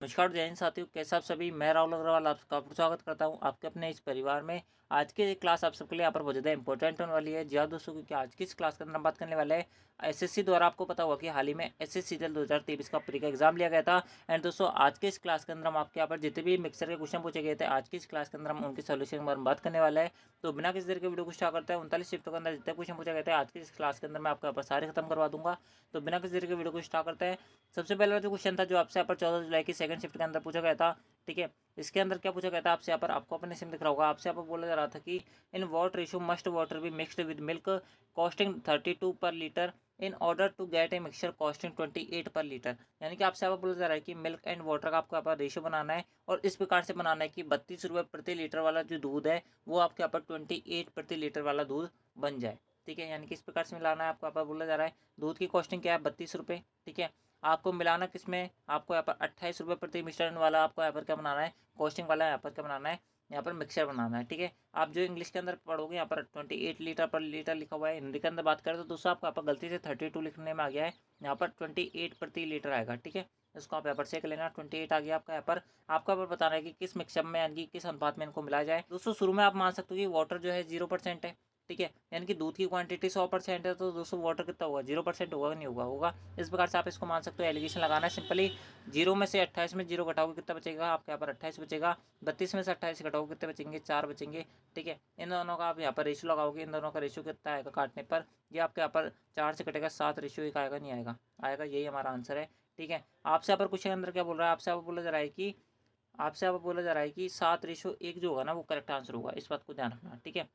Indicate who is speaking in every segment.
Speaker 1: नमस्कार जय हिंद साथियों, कैसे आप सभी। मैं राहुल अग्रवाल आपका स्वागत करता हूं आपके अपने इस परिवार में। आज की क्लास आप सबके लिए यहाँ पर बहुत ज़्यादा इंपॉर्टेंट होने वाली है। जी हाँ दोस्तों, क्योंकि आज की इस क्लास के अंदर हम बात करने वाले हैं एसएससी द्वारा। आपको पता होगा कि हाल ही में एसएससी 2023 का प्री का एग्जाम लिया गया था। एंड दोस्तों आज के इस क्लास के अंदर हम आपके यहाँ पर जितने भी मिक्सर के क्वेश्चन पूछे गए थे, आज की इस क्लास के अंदर हम उनके सोल्यूशन के बारे में बात करने वाले हैं। तो बिना किसी देर के वीडियो को स्टार्ट करते हैं। 39 शिफ्टों के अंदर जितने क्वेश्चन पूछे गए थे, आज की इस क्लास के अंदर मैं आपके यहाँ पर सारे खत्म करवा दूंगा। तो बिना किसी देर के वीडियो को स्टार्ट करते हैं। सबसे पहला जो क्वेश्चन था, जो आपसे यहाँ पर 14 जुलाई की सेकंड शिफ्ट के अंदर पूछा गया था, ठीक है। इसके अंदर क्या पूछा गया था आपसे, यहाँ पर आपको अपने सिम दिख रहा होगा। आपसे यहाँ पर बोला जा रहा था कि in what ratio must water be mixed with milk costing 32 per litre in order to get a mixture costing 28 per litre. यानी कि आपसे यहाँ पर बोला जा रहा है कि मिल्क एंड वाटर का आपको यहाँ पर रेशियो बनाना है और इस प्रकार से बनाना है कि 32 रुपये प्रति लीटर वाला जो दूध है वो आपके यहाँ पर 28 प्रति लीटर वाला दूध बन जाए, ठीक है। यानी कि इस प्रकार से मिलाना है। आपको यहाँ पर बोला जा रहा है दूध की कॉस्टिंग क्या है, 32 रुपये, ठीक है। आपको मिलाना किसमें, आपको यहाँ पर 28 रुपये प्रति मिश्रण वाला आपको यहाँ पर क्या बनाना है, कॉस्टिंग वाला यहाँ पर क्या बनाना है, यहाँ पर मिक्सचर बनाना है, ठीक है। आप जो इंग्लिश के अंदर पढ़ोगे यहाँ पर 28 लीटर पर लीटर लिखा हुआ है। हिंदी के अंदर बात करें तो दोस्तों आपको यहाँ पर गलती से 32 लिखने में आ गया है, यहाँ पर 28 प्रति लीटर आएगा, ठीक है। इसको आप यहाँ पर चेक लेना, 28 आ गया आपका यहाँ पर। आपको यहाँ पर बताना है कि किस मिक्सचर में यानी कि किस अनुपात में इनको मिलाया जाए। दोस्तों शुरू में आप मान सकते हो कि वाटर जो है 0% है, ठीक है। यानी कि दूध की क्वांटिटी 100% है, तो दोस्तों वाटर कितना होगा, 0% होगा, नहीं होगा, होगा। इस प्रकार से आप इसको मान सकते हो। एलिगेशन लगाना है सिंपली। 0 में से 28 में 0 घटाओगे कितना बचेगा, आपके यहाँ पर 28 बचेगा। 32 में से 28 घटाओगे कितने बचेंगे, 4 बचेंगे, ठीक है। इन दोनों का आप यहाँ पर रेशियो लगाओगे, इन दोनों का रेशियो कितना आएगा काटने पर, ये आपके यहाँ पर 4 से कटेगा 7, रेशियो 1 आएगा, नहीं आएगा, आएगा, यही हमारा आंसर है, ठीक है। आपसे यहाँ पर क्वेश्चन अंदर क्या बोल रहा है, आपसे यहाँ पर बोला जा रहा है कि 7:1 जो होगा ना वो करेक्ट आंसर होगा। इस बात को ध्यान रखना, ठीक है।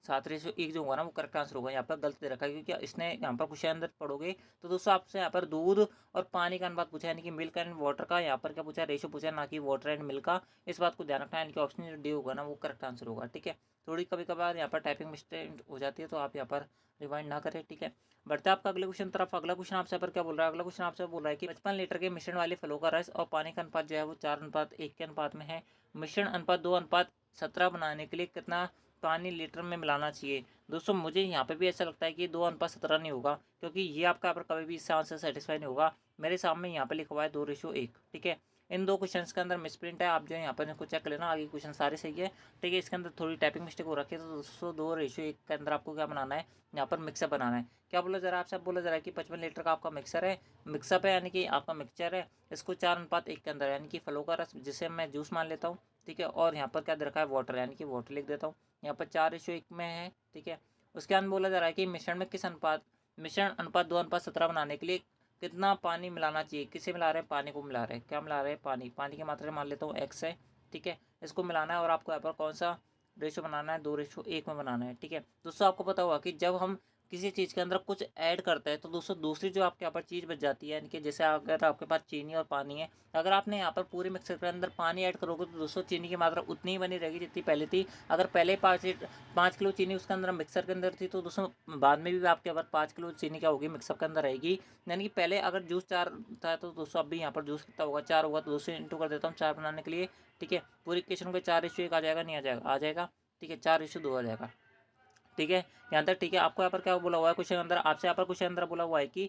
Speaker 1: 7:1 जो होगा ना वो करेक्ट आंसर होगा। यहाँ पर गलत दे रखा है क्योंकि इसने यहाँ पर क्वेश्चन अंदर पढ़ोगे तो दोस्तों आपसे यहाँ पर दूध और पानी का अनुपात पूछा है, यानी कि मिल्क एंड वाटर का यहाँ पर क्या पूछा है, रेशो पूछा है, ना कि वाटर एंड मिल्क का। इस बात को ध्यान रखना है, यानी कि ऑप्शन जो डी होगा ना वो करेक्ट आंसर होगा, ठीक है। थोड़ी कभी कभार यहाँ पर टाइपिंग मिस्टेक हो जाती है, तो आप यहाँ पर रिवाइंड ना करें, ठीक है। बढ़ते आपका अगले क्वेश्चन तरफ। अगला क्वेश्चन आपसे पर क्या बोल रहा है, अगला क्वेश्चन आपसे बोल रहा है कि 55 लीटर के मिश्रण वाले फलों का रस और पानी का अनुपात जो है वो 4:1 के अनुपात में है। मिश्रण अनुपात 2:17 बनाने के लिए कितना पानी लीटर में मिलाना चाहिए। दोस्तों मुझे यहाँ पे भी ऐसा लगता है कि 2:17 नहीं होगा, क्योंकि ये आपका यहाँ पर कभी भी इससे आंसर सेटिस्फाई नहीं होगा। मेरे सामने यहाँ पे लिखा हुआ है 2:1, ठीक है। इन दो क्वेश्चन के अंदर मिसप्रिंट है, आप जो है यहाँ पर इनको चेक कर लेना। आगे क्वेश्चन सारे सही है, ठीक है। इसके अंदर थोड़ी टाइपिंग मिस्टेक हो रखी है, तो दोस्तों 2:1 के अंदर आपको क्या बनाना है, यहाँ पर मिक्सअप बनाना है। क्या बोला जा रहा है आपसे, बोला जा रहा है कि 55 लीटर का आपका मिक्सर है, मिक्सअप है, यानी कि आपका मिक्सचर है। इसको 4:1 के अंदर, यानी कि फलों का रस जिसे मैं जूस मान लेता हूँ, ठीक है। और यहाँ पर क्या दे रखा है, वाटर, यानी कि वाटर लिख देता हूँ। यहाँ पर 4:1 में है, ठीक है। उसके अंदर बोला जा रहा है कि मिश्रण अनुपात 2:17 बनाने के लिए कितना पानी मिलाना चाहिए। किसे मिला रहे हैं, पानी को मिला रहे हैं। क्या मिला रहे हैं, पानी। पानी की मात्रा मान लेता हूँ x है, ठीक है। इसको मिलाना है और आपको यहाँ पर कौन सा रेशो बनाना है, 2:1 में बनाना है, ठीक है। दोस्तों आपको पता होगा कि जब हम किसी चीज़ के अंदर कुछ ऐड करते हैं तो दोस्तों दूसरी जो आपके यहाँ पर चीज़ बच जाती है, यानी कि जैसे अगर आपके पास चीनी और पानी है, अगर आपने यहाँ पर पूरे मिक्सर के अंदर पानी ऐड करोगे तो दोस्तों चीनी की मात्रा उतनी ही बनी रहेगी जितनी पहले थी। अगर पहले 5 किलो चीनी उसके अंदर मिक्सर के अंदर थी, तो दोस्तों बाद में भी आपके पास 5 किलो चीनी क्या होगी, मिक्सर के अंदर रहेगी। यानी कि पहले अगर जूस 4 था तो दोस्तों अब भी यहाँ पर जूस कितना होगा, 4 होगा। तो दोस्तों इंटू कर देता हूँ 4 बनाने के लिए, ठीक है। पूरी इक्वेशन को 4:1 आ जाएगा, नहीं आ जाएगा, आ जाएगा, ठीक है। 4:2 आ जाएगा, ठीक है। यहाँ तक ठीक है। आपको यहाँ पर क्या बोला हुआ है क्वेश्चन अंदर, आपसे यहाँ पर क्वेश्चन अंदर बोला हुआ है कि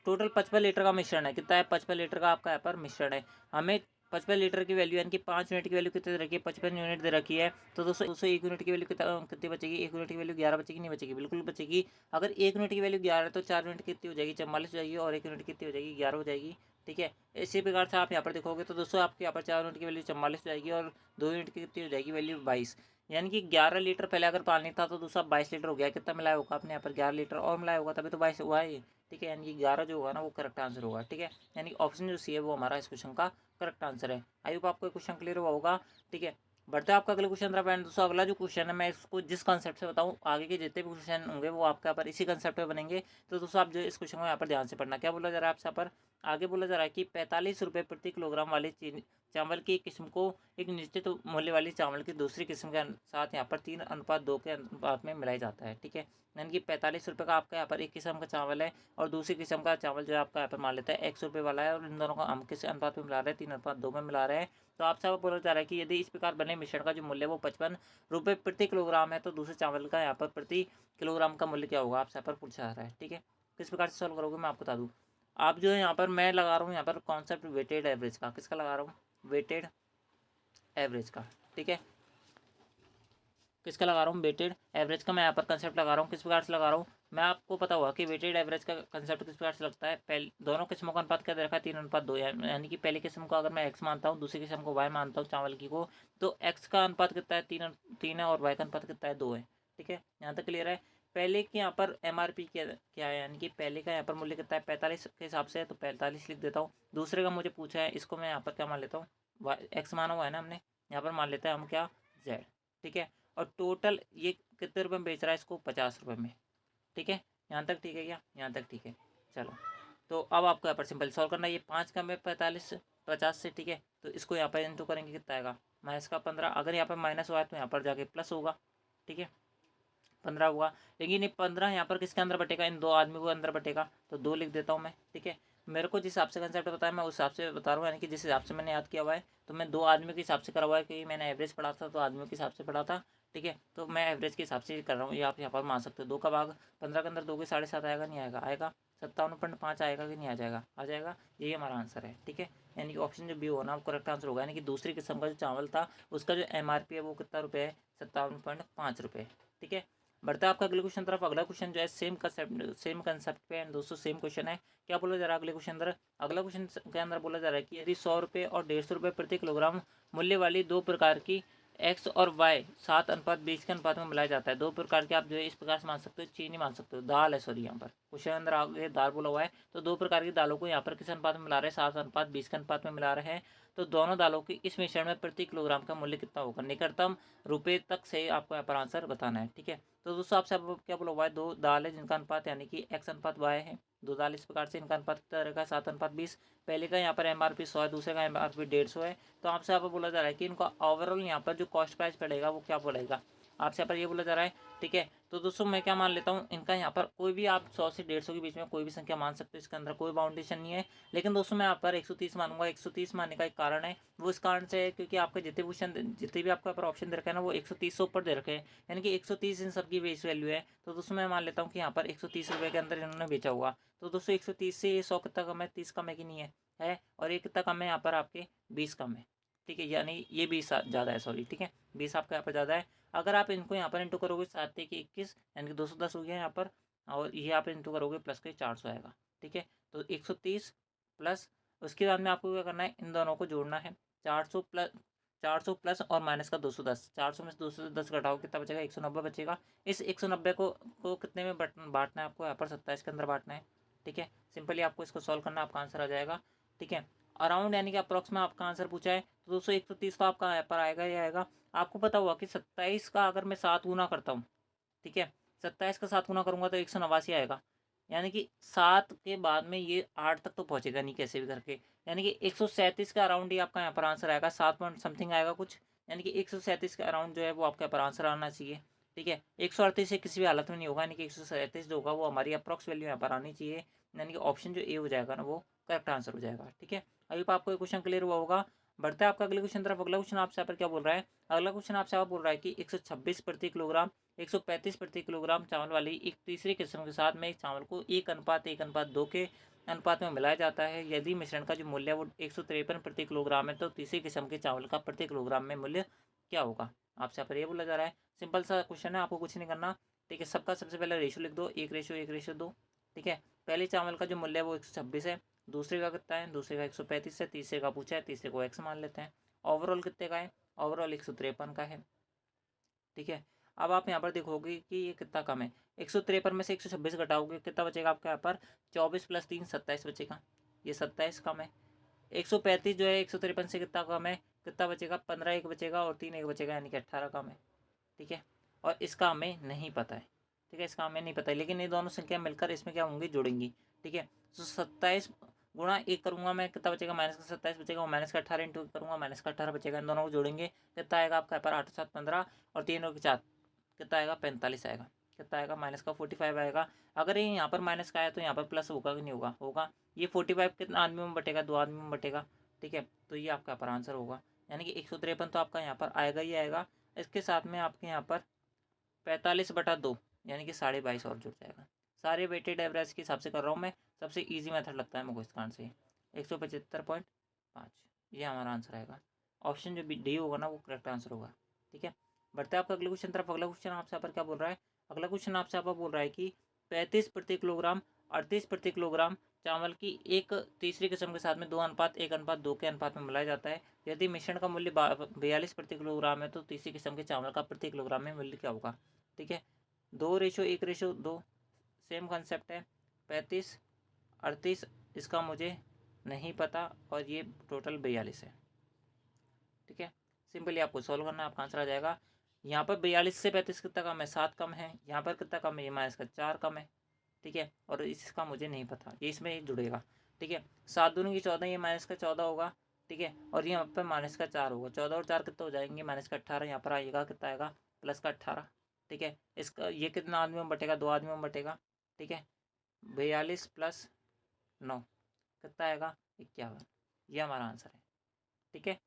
Speaker 1: टोटल 55 लीटर का मिश्रण है। कितना है, 55 लीटर का आपका यहाँ पर मिश्रण है। हमें 55 लीटर की वैल्यू यानी कि 5 यूनिट की वैल्यू कितनी दे रखी है, 55 यूनिट दे रखी है। तो दोस्तों 1 यूनिट की वैल्यू कितनी बचेगी, 1 यूनिट की वैल्यू 11 बचेगी, नहीं बचेगी, बिल्कुल बचेगी। अगर 1 यूनिट की वैल्यू 11 है तो 4 यूनिट कितनी हो जाएगी, 44 हो जाएगी, और 1 यूनिट कितनी हो जाएगी, 11 हो जाएगी, ठीक है। इसी प्रकार से आप यहाँ पर देखोगे तो दोस्तों आपके यहाँ पर 4 यूनिट की वैल्यू 44 हो जाएगी और 2 यूनिट की कितनी हो जाएगी वैल्यू 22। यानी कि 11 लीटर पहले अगर पानी था तो दूसरा 22 लीटर हो गया। कितना मिलाया होगा आपने यहाँ पर, 11 लीटर और मिलाया होगा, तभी तो 22 हुआ है, ठीक है। यानी कि 11 जो होगा ना वो करेक्ट आंसर होगा, ठीक है। यानी ऑप्शन जो सी है वो हमारा इस क्वेश्चन का करेक्ट आंसर है। आई होप आपको क्वेश्चन क्लियर हुआ होगा, ठीक है। बढ़ते आपका अगले क्वेश्चन तरफ। एंड दोस्तों अगला जो क्वेश्चन है मैं इसको जिस कंसेप्ट से बताऊँ, आगे के जितने भी क्वेश्चन होंगे वो आपके यहाँ पर इसी कंसेप्ट पे बनेंगे। तो दोस्तों आप जो इस क्वेश्चन को यहाँ पर ध्यान से पढ़ना। क्या बोला जा रहा है आपसे यहाँ पर, आगे बोला जा रहा है कि 45 रुपये प्रति किलोग्राम वाले चावल की किस्म को एक निश्चित मूल्य वाली चावल की दूसरी किस्म के साथ यहाँ पर 3:2 के अनुपात में मिलाया जाता है, ठीक है। यानी कि 45 रुपये का आपका यहाँ पर एक किस्म का चावल है और दूसरी किस्म का चावल जो है आपका यहाँ पर मान लेता है 100 रुपये वाला है, और इन दोनों को हम किस अनुपात में मिला रहे हैं, 3:2 में मिला रहे हैं। तो आपसे अब बोला जा रहा है कि यदि इस प्रकार बने मिश्रण का जो मूल्य वो 55 रुपये प्रति किलोग्राम है, तो दूसरे चावल का यहाँ पर प्रति किलोग्राम का मूल्य क्या होगा, आपसे यहाँ पर पूछा जा रहा है, ठीक है। किस प्रकार से सॉल्व करोगे मैं आपको बता दूँ। आप जो है यहाँ पर मैं लगा रहा हूँ यहाँ पर कॉन्सेप्ट वेटेड एवरेज का, किसका लगा रहा हूँ, वेटेड एवरेज का, ठीक है, किसका लगा रहा हूँ, वेटेड एवरेज का मैं यहाँ पर कंसेप्ट लगा रहा हूँ। किस प्रकार से लगा रहा हूँ, मैं आपको पता हुआ कि वेटेड एवरेज का कंसेप्ट किस प्रकार से लगता है। पहले दोनों किस्मों का अनुपात क्या दे रखा है, 3:2, यानी कि पहली किस्म को अगर मैं एक्स मानता हूँ, दूसरी किस्म को वाई मानता हूँ चावल की को, तो एक्स का अनुपात कितना है, 3 है, और वाई का अनुपात कितना है, 2 है, ठीक है, यहाँ तक क्लियर है। पहले के यहाँ पर MRP क्या है, यानी कि पहले का यहाँ पर मूल्य कितना है, 45 के हिसाब से है, तो 45 लिख देता हूँ। दूसरे का मुझे पूछा है, इसको मैं यहाँ पर क्या मान लेता हूँ, एक्स माना हुआ है ना हमने, यहाँ पर मान लेते हैं हम क्या, जेड, ठीक है। और टोटल ये कितने रुपए में बेच रहा है इसको, 50 रुपये में, ठीक है, यहाँ तक ठीक है क्या, यहाँ तक ठीक है। चलो, तो अब आपको यहाँ पर सिंपल सॉल्व करना है। ये 5 का में 45 50 से, ठीक है, तो इसको यहाँ पर इंटू करेंगे, कितना आएगा, माइनस का 15। अगर यहाँ पर माइनस हुआ है तो यहाँ पर जाके प्लस होगा, ठीक है, 15 हुआ। लेकिन ये 15 यहाँ पर किसके अंदर बटेगा, इन दो आदमी को अंदर बटेगा, तो 2 लिख देता हूँ मैं, ठीक है। मेरे को जिस हिसाब से कंसेप्ट बताया मैं उस हिसाब से बता रहा हूँ, यानी कि जिस हिसाब से मैंने याद किया हुआ है, तो मैं 2 आदमियों के हिसाब से करा हुआ है, क्योंकि मैंने एवरेज पढ़ा था तो आदमियों के हिसाब से पढ़ा था, ठीक है, तो मैं एवरेज के हिसाब से कर रहा हूँ। ये आप यहाँ पर मान सकते हो। 2 का भाग 15 के अंदर 2 के 7.5 आएगा, नहीं आएगा, आएगा 57.5 आएगा कि नहीं आ जाएगा, आ जाएगा, यही हमारा आंसर है, ठीक है। यानी कि ऑप्शन जो बी होना वो करेक्ट आंसर होगा। यानी कि दूसरी किस्म का जो चावल था उसका जो MRP है वो कितना रुपये है, 57.5 रुपये, ठीक है। बढ़ता है आपका अगले क्वेश्चन तरफ। अगला क्वेश्चन जो है सेम कंसेप्ट पे है दोस्तों, सेम क्वेश्चन है। क्या बोला जा रहा है अगले क्वेश्चन अंदर, अगला क्वेश्चन के अंदर बोला जा रहा है कि यदि 100 रुपये और 150 रुपये प्रति किलोग्राम मूल्य वाली 2 प्रकार की एक्स और वाई 7:20 के अनुपात में मिलाया जाता है। 2 प्रकार के आप जो है इस प्रकार से मान सकते हो, चीनी मान सकते हो, दाल है, सॉरी यहाँ पर क्वेश्चन अंदर आगे दाल बोला हुआ है, तो 2 प्रकार की दालों को यहाँ पर किस अनुपात में मिला रहे हैं, 7:20 के अनुपात में मिला रहे हैं। तो दोनों दालों की इस मिश्रण में प्रति किलोग्राम का मूल्य कितना होगा, निकटतम रुपये तक से आपको यहाँ पर आंसर बताना है, ठीक है। तो दोस्तों आपसे अब क्या बोला हुआ है, 2 दाल है जिनका अनुपात यानी कि एक्स अनुपात वाई है, 2 दाल इस प्रकार से, इनका अनुपात कितना रहेगा, 7:20। पहले का यहाँ पर MRP 100 है, दूसरे का MRP 150 है। तो आपसे यहाँ पर बोला जा रहा है कि इनका ओवरऑल यहाँ पर जो कॉस्ट प्राइस पड़ेगा वो क्या पड़ेगा, आपसे यहाँ पर ये बोला जा रहा है, ठीक है। तो दोस्तों मैं क्या मान लेता हूँ, इनका यहाँ पर कोई भी आप 100 से 150 के बीच में कोई भी संख्या मान सकते हो, इसके अंदर कोई बाउंडेशन नहीं है। लेकिन दोस्तों मैं यहाँ पर 130 मानूंगा। 130 मानने का एक कारण है, वो इस कारण से है क्योंकि आपके जितने भी आपका ऑप्शन दे रखे हैं ना वो 130 से ऊपर दे रखे हैं, यानी कि 130 इन सबकी बेस वैल्यू है। तो दोस्तों मैं मान लेता हूँ कि यहाँ पर 130 रुपये के अंदर इन्होंने बेचा हुआ। तो दोस्तों 130 से ये 100 कितना कम है, 30 कम है कि नहीं है, और ये कितना कम है यहाँ पर आपके 20 कम है, ठीक है, यानी ये 20 ज़्यादा है, सॉरी, ठीक है, 20 आपका यहाँ पर ज़्यादा है। अगर आप इनको यहाँ पर इंटू करोगे 7 के 21 यानी कि 210 हो गया यहाँ पर, और ये आप इंटू करोगे प्लस के 400 आएगा, ठीक है। तो 130 प्लस, उसके बाद में आपको क्या करना है, इन दोनों को जोड़ना है, 400 प्लस और माइनस का 210, 400 में से 210 घटाओ कितना बचेगा, 190 बचेगा। इस 190 को कितने में बांटना है आपको, यहाँ पर 27 के अंदर बांटना है, ठीक है। सिंपली आपको इसको सॉल्व करना, आपका आंसर आ जाएगा, ठीक है। अराउंड यानी कि अप्रॉक्स में आपका आंसर पूछा है, तो दोस्तों 130 तो आपका यहाँ पर आएगा ही आएगा। आपको पता हुआ कि 27 का अगर मैं 7 गुना करता हूँ, ठीक है, 27 का 7 गुना करूँगा तो 189 आएगा, यानी कि 7 के बाद में ये 8 तक तो पहुँचेगा नहीं कैसे भी करके, यानी कि 137 का अराउंड ही आपका यहाँ पर आंसर आएगा, 7 पॉइंट समथिंग आएगा कुछ, यानी कि 137 का अराउंड जो है वो आपके यहाँ पर आंसर आना चाहिए, ठीक है। 138 से किसी भी हालत में नहीं होगा, यानी कि 137 जो होगा वो हमारी अप्रॉक्स वैल्यू यहाँ पर आनी चाहिए, यानी कि ऑप्शन जो ए हो जाएगा ना वो करेक्ट आंसर हो जाएगा, ठीक है। अभी आपको क्वेश्चन क्लियर हुआ होगा। बढ़ता है आपका अगले क्वेश्चन तरफ। अगला क्वेश्चन आपसे यहाँ पर क्या बोल रहा है, अगला क्वेश्चन आपसे आप बोल रहा है कि 126 प्रति किलोग्राम 135 प्रति किलोग्राम चावल वाली एक तीसरी किस्म के साथ में एक चावल को 1:1:2 के अनुपात में मिलाया जाता है। यदि मिश्रण का जो मूल्य है वो 153 प्रति किलोग्राम है, तो तीसरी किस्म के चावल का प्रति किलोग्राम में मूल्य क्या होगा, आपसे यहाँ पर ये बोला जा रहा है। सिंपल सा क्वेश्चन है, आपको कुछ नहीं करना, ठीक है। सबका सबसे पहले रेशो लिख दो, 1:1:2, ठीक है। पहले चावल का जो मूल्य है वो 126 है, दूसरे का कितना है, दूसरे का 135 है, तीसरे का पूछा है, तीसरे को एक्स मान लेते हैं। ओवरऑल कितने का है, ओवरऑल 153 का है, ठीक है। अब आप यहाँ पर देखोगे कि ये कितना कम है, 153 में से 126 घटाओगे कितना बचेगा आपके यहाँ पर, 24 + 3 27 बचेगा, ये 27 कम है। 135 जो है 153 से कितना कम है, कितना बचेगा, 15 एक बचेगा और 3 एक बचेगा, यानी कि 18 कम है, ठीक है। और इसका हमें नहीं पता है, ठीक है, इसका हमें नहीं पता है, लेकिन ये दोनों संख्या मिलकर इसमें क्या होंगी, जुड़ेंगी, ठीक है। तो 27 गुणा 1 करूँगा मैं, कितना बचेगा, माइनस का 27 बचेगा, और माइनस का 18 इंटू करूँगा, माइनस का 18 बचेगा। इन दोनों को जोड़ेंगे कितना आएगा आपका यहाँ पर, 8 7 15 और 3 और 4 कितना आएगा, 45 आएगा, कितना आएगा, माइनस का 45 आएगा। अगर ये यहाँ पर माइनस का आया तो यहाँ पर प्लस होगा कि नहीं होगा, होगा। ये 45 कितना आदमी में बटेगा, 2 आदमी में बटेगा, ठीक है। तो ये आपका यहाँ पर आंसर होगा, यानी कि 153 तो आपका यहाँ पर आएगा ही आएगा। इसके साथ में आपके यहाँ पर 45/2 यानी कि 22.5 और जुड़ जाएगा। सारे वेटेड एवरेज के हिसाब से कर रहा हूँ मैं, सबसे ईजी मेथड लगता है मेरे को इसका आंसर 175.5, ये हमारा आंसर आएगा। ऑप्शन जो डी होगा ना वो करेक्ट आंसर होगा। ठीक है, बढ़ते हैं आपका अगले क्वेश्चन तरफ। अगला क्वेश्चन आपसे यहाँ पर क्या बोल रहा है, अगला क्वेश्चन आपसे यहाँ पर बोल रहा है कि 35 प्रति किलोग्राम 38 प्रति किलोग्राम चावल की एक तीसरी किस्म के साथ में 2:1:2 के अनुपात में मिलाया जाता है। यदि मिश्रण का मूल्य 42 प्रति किलोग्राम है तो तीसरी किस्म के चावल का प्रति किलोग्राम में मूल्य क्या होगा। ठीक है, 2:1:2 सेम कॉन्सेप्ट है। 35 38 इसका मुझे नहीं पता और ये टोटल 42 है। ठीक है, सिंपली आपको सॉल्व करना है, आपका आंसर आ जाएगा। यहाँ पर 42 से 35 कितना कम है, 7 कम है। यहाँ पर कितना कम है, ये माइनस का 4 कम है। ठीक है, और इसका मुझे नहीं पता, ये इसमें ही जुड़ेगा। ठीक है, 7 दूनी की 14, ये माइनस का 14 होगा। ठीक है, और यहाँ पर माइनस का 4 होगा। 14 और 4 कितना हो जाएंगे, माइनस का 18। यहाँ पर आएगा कितना आएगा, प्लस का 18। ठीक है, इसका ये कितना आदमियों में बटेगा, 2 आदमियों में बटेगा। ठीक है, 42 + 9 कितना आएगा, 51। ये हमारा आंसर है। ठीक है,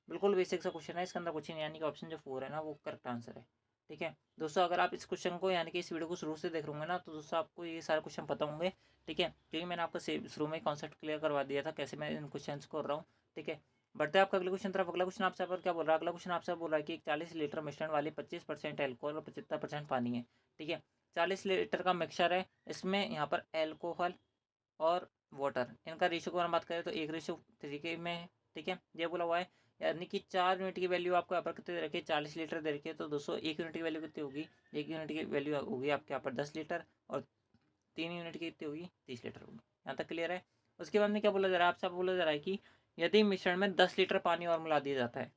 Speaker 1: बिल्कुल बेसिक सा क्वेश्चन है, इसके अंदर कुछ नहीं, यानी कि ऑप्शन जो 4 है ना वो करेक्ट आंसर है। ठीक है दोस्तों, अगर आप इस क्वेश्चन को यानी कि इस वीडियो को शुरू से देख रहे होंगे ना तो दोस्तों आपको ये सारे क्वेश्चन पता होंगे। ठीक है, क्योंकि मैंने आपको शुरू में कॉन्सेप्ट क्लियर करवा दिया था कैसे मैं इन क्वेश्चन को कर रहा हूँ। ठीक है, बढ़ते हैं आपका अगले क्वेश्चन तरफ। अगला क्वेश्चन आपसे पर क्या बोल रहा है, अगला क्वेश्चन आपसे बोल रहा है कि 40 लीटर मिश्रण वाली 25% एल्कोहल और 75% पानी है। ठीक है, 40 लीटर का मिक्सचर है, इसमें यहाँ पर एल्कोहल और वाटर इनका रेशियो को हम बात करें तो 1:3 के में है। ठीक है, ये बोला हुआ है, यानी कि 4 यूनिट की वैल्यू आपको यहाँ पर कितने दे रखी है, 40 लीटर दे रखी है। तो दोस्तों 1 यूनिट की वैल्यू कितनी होगी, 1 यूनिट की वैल्यू होगी आपके यहाँ पर 10 लीटर, और 3 यूनिट की कितनी होगी, 30 लीटर होगी। यहाँ तक क्लियर है। उसके बाद में क्या बोला जा रहा है, आपसे बोला जा रहा है कि यदि मिश्रण में 10 लीटर पानी और मिला दिया जाता है।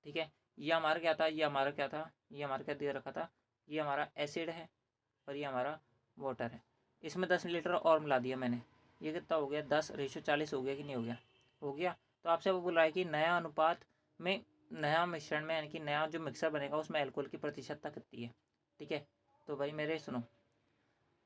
Speaker 1: ठीक है, ये हमारा क्या था, ये हमारा क्या था, ये हमारा क्या दे रखा था, ये हमारा एसिड है और ये हमारा वाटर है। इसमें 10 लीटर और मिला दिया मैंने, ये कितना हो गया, 10:40 हो गया कि नहीं हो गया, हो गया। तो आपसे वो बोल रहा है कि नया अनुपात में नया मिश्रण में यानी कि नया जो मिक्सर बनेगा उसमें अल्कोहल की प्रतिशतता कितनी है। ठीक है, तो भाई मेरे सुनो,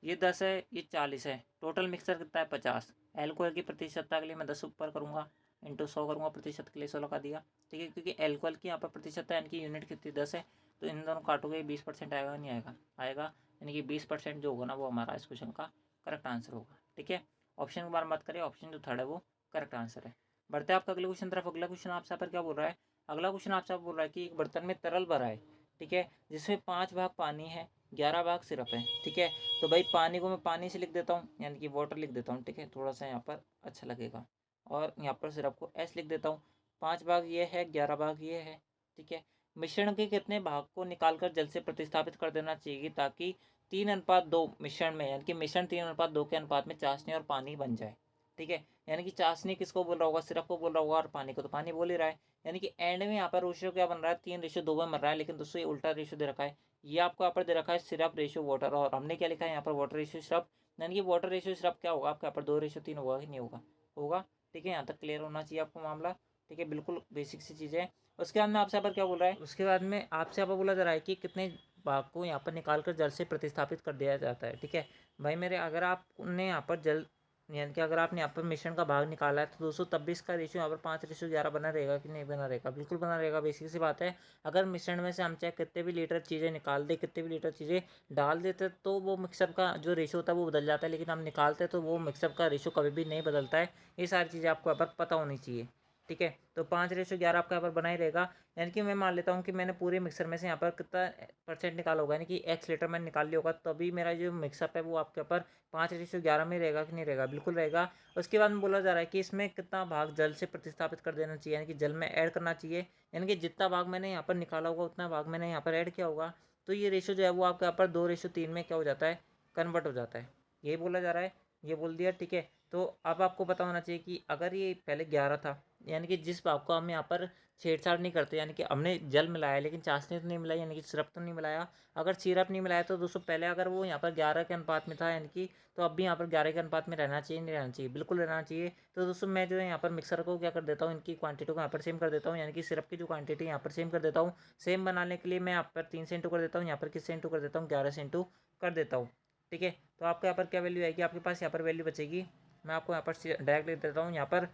Speaker 1: ये 10 है, ये 40 है, टोटल मिक्सर कितना है 50। एल्कोहल की प्रतिशतता के लिए मैं 10 ऊपर करूँगा, इंटू 100 करूँगा, प्रतिशत के लिए 100 लगा दिया। ठीक है, क्योंकि एल्कोहल की यहाँ पर प्रतिशतता यानी कि यूनिट कितनी 10 है, तो इन दोनों काटोगे 20% आएगा, नहीं आएगा, आएगा। यानी कि 20% जो होगा ना वो हमारा इस क्वेश्चन का करेक्ट आंसर होगा। ठीक है, ऑप्शन के बारे में बात करें, ऑप्शन जो थर्ड है वो करेक्ट आंसर है। बढ़ते हैं आपका अगले क्वेश्चन तरफ। अगला क्वेश्चन आपसे पर क्या बोल रहा है, अगला क्वेश्चन आपसे बोल रहा है कि एक बर्तन में तरल भरा है। ठीक है, जिसमें 5 भाग पानी है, 11 भाग सिरप है। ठीक है, तो भाई पानी को मैं पानी से लिख देता हूँ, यानी कि वाटर लिख देता हूँ। ठीक है, थोड़ा सा यहाँ पर अच्छा लगेगा, और यहाँ पर सिरप को एस लिख देता हूँ। 5 भाग ये है, 11 भाग ये है। ठीक है, मिश्रण के कितने भाग को निकालकर जल से प्रतिस्थापित कर देना चाहिए ताकि 3:2 मिश्रण में, यानी कि मिश्रण 3:2 के अनुपात में चाशनी और पानी बन जाए। ठीक है, यानी कि चाशनी किसको बोल रहा होगा, सिरप को बोल रहा होगा, और पानी को तो पानी बोल ही रहा है। यानी कि एंड में यहाँ पर रेशियो क्या बन रहा है, 3:2 में बन रहा है, लेकिन दोस्तों ये उल्टा रेशियो दे रखा है। ये आपको यहाँ पर दे रखा है सिरप रेशियो वाटर, और हमने क्या लिखा है यहाँ पर वाटर रेशियो सिरप। यानी कि वाटर रेशियो सिरप क्या होगा आपका यहाँ पर 2:3 होगा कि नहीं होगा, होगा। ठीक है, यहाँ तक क्लियर होना चाहिए आपको मामला। ठीक है, बिल्कुल बेसिक सी चीज़ें हैं। उसके बाद में आपसे यहाँ पर क्या बोल रहा है, उसके बाद में आपसे यहाँ पर बोला जा रहा है कि कितने भाग को यहाँ पर निकाल कर जल से प्रतिस्थापित कर दिया जाता है। ठीक है भाई मेरे, अगर आपने यहाँ पर जल यानी कि अगर आपने यहाँ पर मिश्रण का भाग निकाला है तो दोस्तों तब भी इसका रेशियो यहाँ पर 5:11 बना रहेगा कि नहीं बना रहेगा, बिल्कुल बना रहेगा। बेसिक सी बात है, अगर मिश्रण में से हम चाहे कितने भी लीटर चीज़ें निकाल दे, कितने भी लीटर चीज़ें डाल देते तो वो मिक्सअप का जो रेशियो होता है वो बदल जाता है, लेकिन हम निकालते तो वो मिक्सअप का रेशियो कभी भी नहीं बदलता है। ये सारी चीज़ें आपको यहाँ पर पता होनी चाहिए। ठीक है, तो 5:11 आपका यहाँ पर बना ही रहेगा। यानी कि मैं मान लेता हूँ कि मैंने पूरे मिक्सर में से यहाँ पर कितना परसेंट निकाला होगा, यानी कि x लीटर मैंने निकाल लिया होगा, तभी मेरा जो मिक्सअप है वो आपके ऊपर 5:11 में रहेगा कि नहीं रहेगा, बिल्कुल रहेगा। उसके बाद में बोला जा रहा है कि इसमें कितना भाग जल से प्रतिस्थापित कर देना चाहिए, यानी कि जल में ऐड करना चाहिए। यानी कि जितना भाग मैंने यहाँ पर निकाला होगा उतना भाग मैंने यहाँ पर ऐड किया होगा, तो ये रेशो जो है वो आपके यहाँ पर 2:3 में क्या हो जाता है, कन्वर्ट हो जाता है। यही बोला जा रहा है, ये बोल दिया। ठीक है, तो अब आपको पता होना चाहिए कि अगर ये पहले 11 था, यानी कि जिस भाग को हम यहाँ पर छेड़छाड़ नहीं करते, यानी कि हमने जल मिलाया लेकिन चाशनी तो नहीं मिलाई, यानी कि सिरप तो नहीं मिलाया। अगर सिरप नहीं मिलाया तो दोस्तों पहले अगर वो यहाँ पर 11 के अनुपात में था, यानी कि तो अब भी यहाँ पर 11 के अनुपात में रहना चाहिए, नहीं रहना चाहिए, बिल्कुल रहना चाहिए। तो दोस्तों मैं जो है यहाँ पर मिक्सर को क्या कर देता हूँ, इनकी क्वांटिटी को यहाँ पर सेम कर देता हूँ, यानी कि सिरप की जो क्वांटिटी यहाँ पर सेम कर देता हूँ। सेम बनाने के लिए मैं यहाँ पर 3 से इंटू कर देता हूँ, यहाँ पर किस से इंटू कर देता हूँ, 11 से इंटू कर देता हूँ। ठीक है, तो आपके यहाँ पर क्या वैल्यू आएगी, आपके पास यहाँ पर वैल्यू बचेगी, मैं आपको यहाँ पर डायरेक्ट लिख देता हूँ। यहाँ पर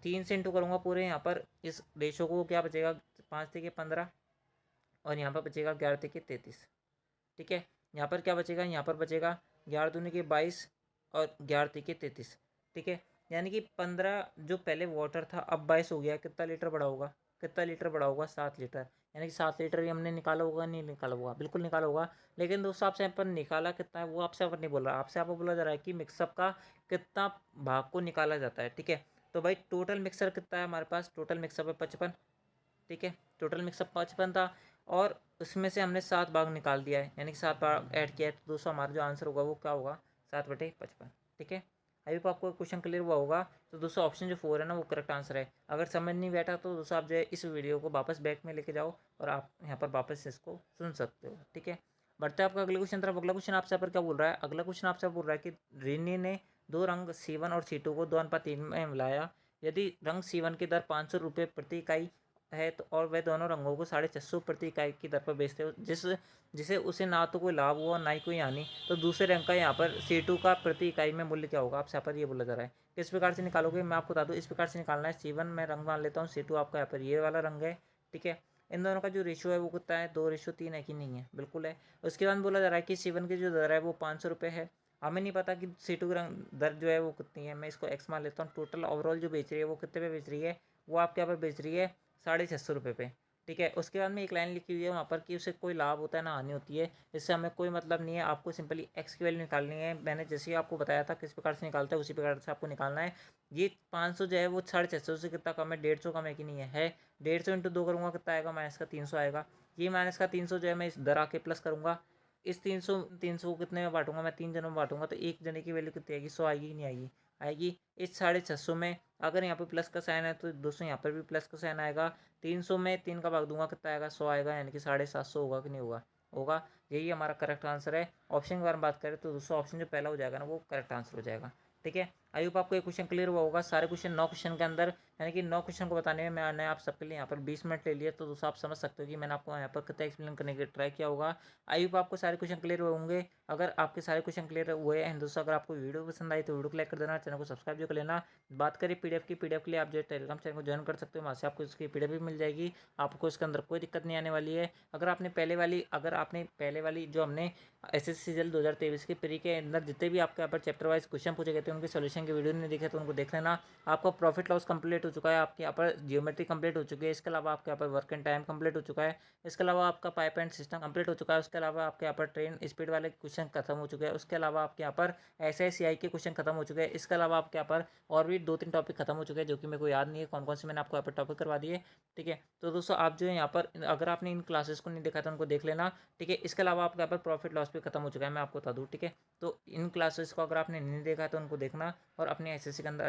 Speaker 1: 3 से इंटू करूँगा पूरे, यहाँ पर इस रेशो को क्या बचेगा, 5×15, और यहाँ पर बचेगा 11×33। ठीक है, यहाँ पर क्या बचेगा, यहाँ पर बचेगा 11×2 = 22, और 11 तिके 33, ठीक है। यानी कि 15 जो पहले वाटर था अब 22 हो गया, कितना लीटर बढ़ा होगा, कितना लीटर बढ़ा होगा, 7 लीटर। यानी कि 7 लीटर ही हमने निकाला होगा, नहीं निकाला होगा, बिल्कुल निकाला होगा। लेकिन दोस्तों आपसे यहाँ पर निकाला कितना है वो आपसे यहाँ पर नहीं बोल रहा, आपसे यहाँ पर बोला जा रहा है कि मिक्सअप का कितना भाग को निकाला जाता है, ठीक है। तो भाई टोटल मिक्सर कितना है हमारे पास, टोटल मिक्सअप है 55, ठीक है। टोटल मिक्सअप 55 था और उसमें से हमने 7 भाग निकाल दिया है, यानी कि 7 भाग ऐड किया है। तो दोस्तों हमारा जो आंसर होगा वो क्या होगा, 7/55, ठीक है। अभी तो आपको क्वेश्चन क्लियर हुआ होगा। तो दोस्तों ऑप्शन जो 4 है ना वो करेक्ट आंसर है। अगर समझ नहीं बैठा तो दोस्तों आप जो है इस वीडियो को वापस बैक में लेके जाओ और आप यहाँ पर वापस इसको सुन सकते हो, ठीक है। बढ़ते हैं आपका अगले क्वेश्चन तरफ। अगला क्वेश्चन आपसे यहाँ पर क्या बोल रहा है, अगला क्वेश्चन आपसे बोल रहा है कि रिनी ने दो रंग C1 और C2 को 2:3 में मिलाया। यदि रंग C1 की दर 500 रुपये प्रति इकाई है तो और वह दोनों रंगों को 650 प्रति इकाई की दर पर बेचते हो, जिसे उसे ना तो कोई लाभ हुआ ना ही कोई हानि, तो दूसरे रंग का यहाँ पर C2 का प्रति इकाई में मूल्य क्या होगा, आपसे यहाँ पर ये बोला जा रहा है। किस प्रकार से निकालोगे, मैं आपको बता दूँ इस प्रकार से निकालना है। C1 में रंग मान लेता हूँ, C2 आपका यहाँ पर ये वाला रंग है, ठीक है। इन दोनों का जो रेशियो है वो कितना है, 2:3 है कि नहीं है, बिल्कुल है। उसके बाद बोला जा रहा है कि C1 की जो दर है वो 500 रुपये है। हमें नहीं पता कि C2 की रंग दर जो है वो कितनी है, मैं इसको एक्स मान लेता हूँ। टोटल ओवरऑल जो बेच रही है वो कितने पे बेच रही है, वो आपके यहाँ पर बेच रही है 650 रुपये पे, ठीक है। उसके बाद में एक लाइन लिखी हुई है वहाँ पर कि उसे कोई लाभ होता है ना हानि होती है, इससे हमें कोई मतलब नहीं है। आपको सिंपली एक्स की वैल्यू निकालनी है। मैंने जैसे ही आपको बताया था किस प्रकार से निकालता है उसी प्रकार से आपको निकालना है। ये 500 जो है वो 650 से कितना कम है, 150 कम है कि नहीं है 150 इंटू 2 करूँगा कितना आएगा, माइनस का 300 आएगा। ये माइनस का 300 जो है मैं इस दर आके प्लस करूँगा। इस 300 को कितने में बांटूंगा, मैं 3 जनों में बांटूंगा, तो एक जने की वैल्यू कितनी आएगी, 100 आएगी कि नहीं आएगी, आएगी। इस 650 में अगर यहाँ पे प्लस का साइन है तो दोस्तों यहाँ पर भी प्लस का साइन आएगा। 300 में 3 का भाग दूंगा कितना आएगा, 100 आएगा, यानी कि 750 होगा कि नहीं होगा, होगा। यही हमारा करेक्ट आंसर है। ऑप्शन के बारे में बात करें तो दोस्तों ऑप्शन जो पहला हो जाएगा ना वो करेक्ट आंसर हो जाएगा, ठीक है। आई होप आपको ये क्वेश्चन क्लियर हुआ होगा। सारे क्वेश्चन 9 क्वेश्चन के अंदर, यानी कि 9 क्वेश्चन को बताने में मैंने आप सबके लिए यहाँ पर 20 मिनट ले लिए। तो दोस्तों आप समझ सकते हो कि मैंने आपको यहाँ पर कितना एक्सप्लेन करने की ट्राई किया होगा। आई होप आपको सारे क्वेश्चन क्लियर होंगे। अगर आपके सारे क्वेश्चन क्लियर हुए हैं दोस्तों, अगर आपको वीडियो पसंद आई तो वीडियो को लाइक कर देना, चैनल को सब्सक्राइब जो कर लेना। बात करें पीडीएफ की, पीडीएफ के लिए आप जो है टेलीग्राम चैनल को ज्वाइन कर सकते हो, वहाँ से आपको इसकी पीडीएफ भी मिल जाएगी। आपको इसके अंदर कोई दिक्कत नहीं आने वाली है। अगर आपने पहले वाली जो हमने एसएससी सीजल 2023 के प्री के अंदर जितने भी आपके यहाँ पर चैप्टर वाइज क्वेश्चन पूछे गए थे उनके सोल्यूशन के वीडियो नहीं देखे तो उनको देख लेना। आपका प्रॉफिट लॉस कंप्लीट हो चुका है, आपके यहाँ पर जियोमेट्री कंप्लीट हो चुकी है, इसके अलावा आपके यहाँ पर वर्क एंड टाइम कंप्लीट हो चुका है, इसके अलावा आपका पाइप एंड सिस्टम कंप्लीट हो चुका है, उसके अलावा आपके यहाँ पर ट्रेन स्पीड वाले क्वेश्चन खत्म हो चुके हैं, उसके अलावा आपके यहाँ पर SICI के क्वेश्चन खत्म हो चुके हैं, इसके अलावा आपके यहाँ पर और भी 2-3 टॉपिक खत्म हो चुके हैं जो कि मेरे को याद नहीं है कौन कौन से मैंने आपको यहाँ पर टॉपिक करवा दिए, ठीक है। तो दोस्तों आप जो है यहाँ पर अगर आपने इन क्लासेस को नहीं देखा तो उनको देख लेना, ठीक है। इसके अलावा आपके यहाँ पर प्रॉफिट लॉस भी खत्म हो चुका है, मैं आपको बता दूँ, ठीक है। तो इन क्लासेस को अगर आपने नहीं देखा तो उनको देखना और अपने SSC के अंदर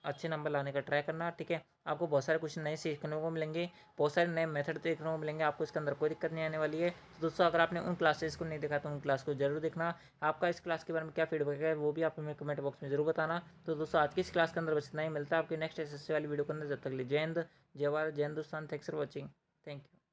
Speaker 1: अच्छे नंबर लाने का ट्राई करना, ठीक है। आपको बहुत सारे क्वेश्चन नए सीखने को मिलेंगे, बहुत सारे नए मेथड देखने को मिलेंगे, आपको इसके अंदर कोई दिक्कत नहीं आने वाली है। तो दोस्तों अगर आपने उन क्लासेस को नहीं देखा तो उन क्लास को जरूर देखना। आपका इस क्लास के बारे में क्या फीडबैक है वो भी आप हमें कमेंट बॉक्स में जरूर बताना। तो दोस्तों आज की इस क्लास के अंदर बस इतना ही, मिलता है आपकी नेक्स्ट SSC वाली वीडियो के अंदर। जब तक लिए जय हिंद, जय भारत, जय Hindustan. Thanks for watching, thank you.